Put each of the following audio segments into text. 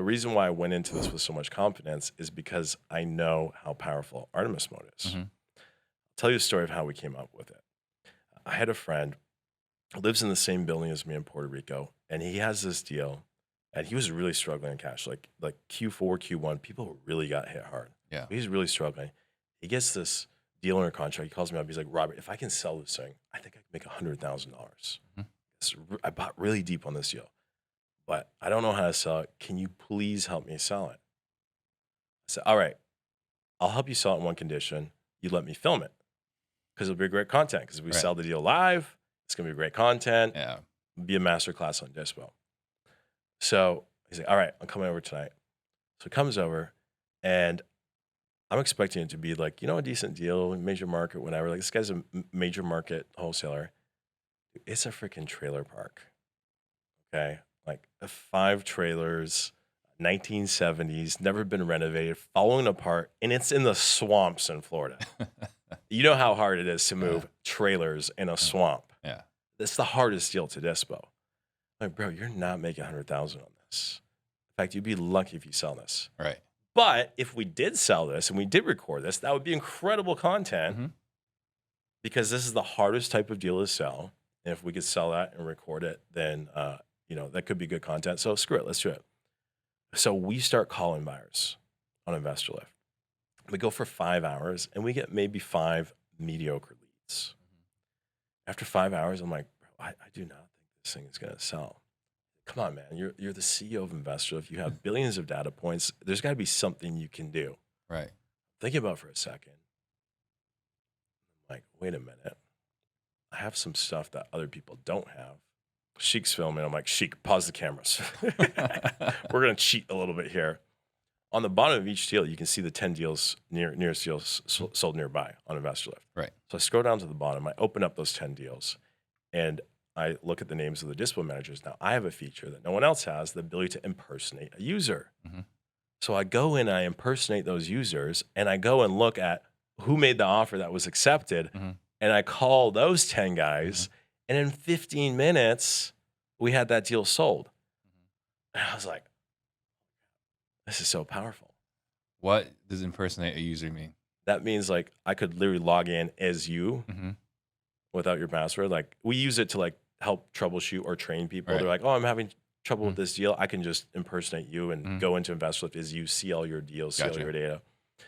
reason why I went into this with so much confidence is because I know how powerful Artemis Mode is. Mm-hmm. I'll tell you a story of how we came up with it. I had a friend who lives in the same building as me in Puerto Rico, and he has this deal, and he was really struggling in cash. Like Q4, Q1, people really got hit hard. Yeah. He's really struggling. He gets this deal under contract. He calls me up. He's like, Robert, if I can sell this thing, I think I can make $100,000. Mm-hmm. I bought really deep on this deal, but I don't know how to sell it. Can you please help me sell it? I said, all right, I'll help you sell it in one condition. You let me film it because it'll be great content. Because if we sell the deal live, it's going to be great content. Yeah. Be a masterclass on Dispo. So he's like, all right, I'm coming over tonight. So he comes over, and I'm expecting it to be like, a decent deal, major market, whatever. Like, this guy's a major market wholesaler. It's a freaking trailer park. Okay. Like 5 trailers, 1970s, never been renovated, falling apart, and it's in the swamps in Florida. You know how hard it is to move trailers in a swamp. Yeah. It's the hardest deal to dispo. Like, bro, you're not making $100,000 on this. In fact, you'd be lucky if you sell this. Right. But if we did sell this and we did record this, that would be incredible content because this is the hardest type of deal to sell. And if we could sell that and record it, then, that could be good content. So screw it. Let's do it. So we start calling buyers on InvestorLift. We go for 5 hours and we get maybe 5 mediocre leads. After 5 hours, I'm like, bro, I do not think this thing is going to sell. Come on, man. You're the CEO of InvestorLift. You have billions of data points. There's got to be something you can do. Right. Think about it for a second. I'm like, wait a minute. I have some stuff that other people don't have. Sheik's filming. I'm like, Sheik, pause the cameras. We're going to cheat a little bit here. On the bottom of each deal, you can see the 10 deals, nearest deals sold nearby on InvestorLift. Right. So I scroll down to the bottom. I open up those 10 deals, and I look at the names of the dispo managers. Now, I have a feature that no one else has, the ability to impersonate a user. So I go in, I impersonate those users, and I go and look at who made the offer that was accepted, and I call those 10 guys, and in 15 minutes, we had that deal sold. And I was like, this is so powerful. What does impersonate a user mean? That means like I could literally log in as you without your password. Like we use it to like help troubleshoot or train people. Right. They're like, oh, I'm having trouble with this deal. I can just impersonate you and go into InvestorLift as you, see all your deals, see all your data. So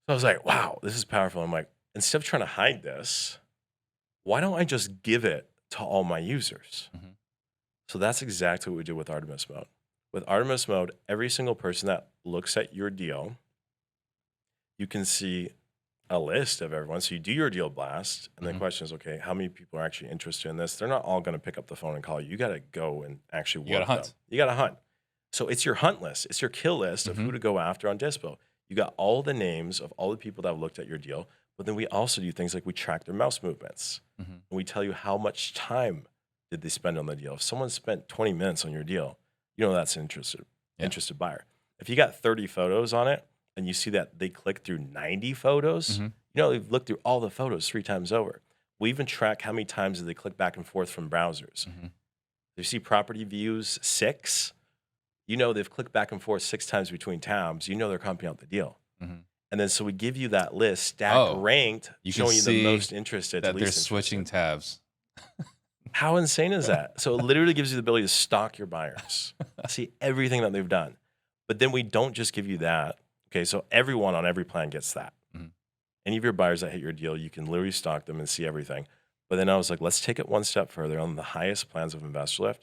I was like, wow, this is powerful. I'm like, instead of trying to hide this, why don't I just give it to all my users? So that's exactly what we did with Artemis Mode. With Artemis Mode, every single person that looks at your deal, you can see a list of everyone. So you do your deal blast, and the question is, okay, how many people are actually interested in this? They're not all going to pick up the phone and call you. You got to go and actually work. You got to hunt. You got to hunt. So it's your hunt list. It's your kill list of who to go after on Dispo. You got all the names of all the people that have looked at your deal, but then we also do things like we track their mouse movements. And we tell you how much time did they spend on the deal. If someone spent 20 minutes on your deal, you know that's an interested buyer. If you got 30 photos on it and you see that they clicked through 90 photos, you know they've looked through all the photos 3 times over. We even track how many times did they click back and forth from browsers. If you see property views 6, you know they've clicked back and forth 6 times between tabs. You know they're comping out the deal. And then so we give you that list, stacked, ranked, showing you the most interested. That they're switching tabs. How insane is that? So it literally gives you the ability to stalk your buyers, see everything that they've done. But then we don't just give you that. Okay, so everyone on every plan gets that. Any of your buyers that hit your deal, you can literally stalk them and see everything. But then I was like, let's take it one step further. On the highest plans of InvestorLift,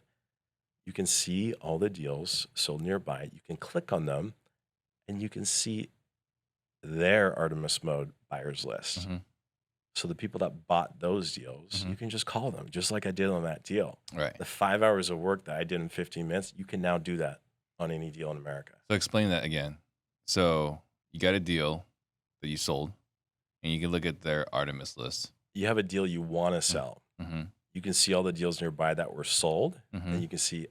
you can see all the deals sold nearby. You can click on them, and you can see their Artemis Mode buyers list. So the people that bought those deals, you can just call them, just like I did on that deal. Right. The 5 hours of work that I did in 15 minutes, you can now do that on any deal in America. So explain that again. So you got a deal that you sold, and you can look at their Artemis list. You have a deal you want to sell. You can see all the deals nearby that were sold, and you can see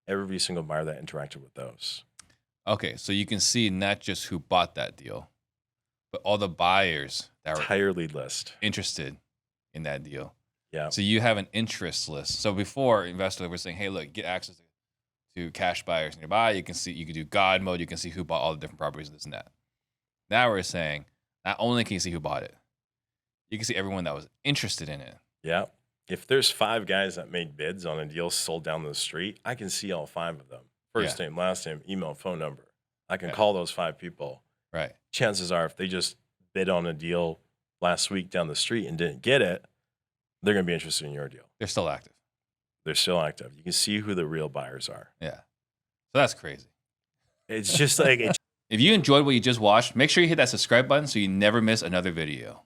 every single buyer that interacted with those. Okay, so you can see not just who bought that deal, but all the buyers that entire lead list interested in that deal. Yeah. So you have an interest list. So before investors were saying, hey, look, get access to cash buyers nearby. You can do God mode. You can see who bought all the different properties, this and that. Now we're saying not only can you see who bought it, you can see everyone that was interested in it. Yeah. If there's 5 guys that made bids on a deal sold down the street, I can see all 5 of them. First name, last name, email, phone number. I can call those 5 people. Right. Chances are if they just bid on a deal last week down the street and didn't get it, they're going to be interested in your deal. They're still active. They're still active. You can see who the real buyers are. Yeah. So that's crazy. It's just like, If you enjoyed what you just watched, make sure you hit that subscribe button so you never miss another video.